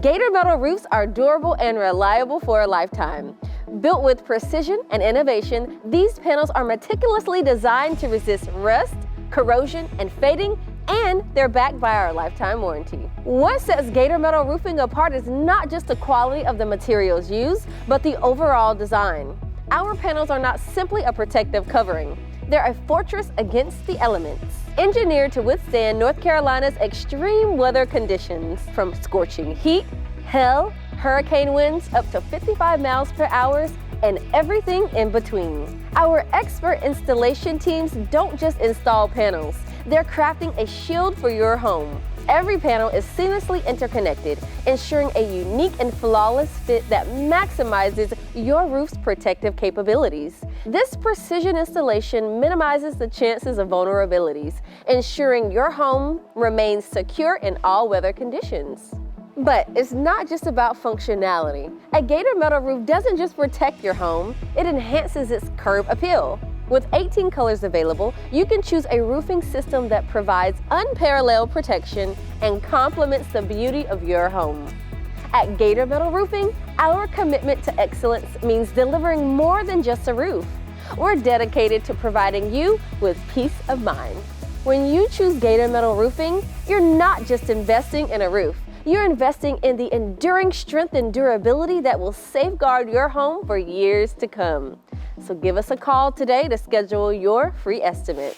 Gator Metal roofs are durable and reliable for a lifetime. Built with precision and innovation, these panels are meticulously designed to resist rust, corrosion, and fading, and they're backed by our lifetime warranty. What sets Gator Metal Roofing apart is not just the quality of the materials used, but the overall design. Our panels are not simply a protective covering. They're a fortress against the elements, engineered to withstand North Carolina's extreme weather conditions, from scorching heat, hail, hurricane winds up to 55 miles per hour, and everything in between. Our expert installation teams don't just install panels, they're crafting a shield for your home. Every panel is seamlessly interconnected, ensuring a unique and flawless fit that maximizes your roof's protective capabilities. This precision installation minimizes the chances of vulnerabilities, ensuring your home remains secure in all weather conditions. But it's not just about functionality. A Gator Metal roof doesn't just protect your home, it enhances its curb appeal. With 18 colors available, you can choose a roofing system that provides unparalleled protection and complements the beauty of your home. At Gator Metal Roofing, our commitment to excellence means delivering more than just a roof. We're dedicated to providing you with peace of mind. When you choose Gator Metal Roofing, you're not just investing in a roof. You're investing in the enduring strength and durability that will safeguard your home for years to come. So give us a call today to schedule your free estimate.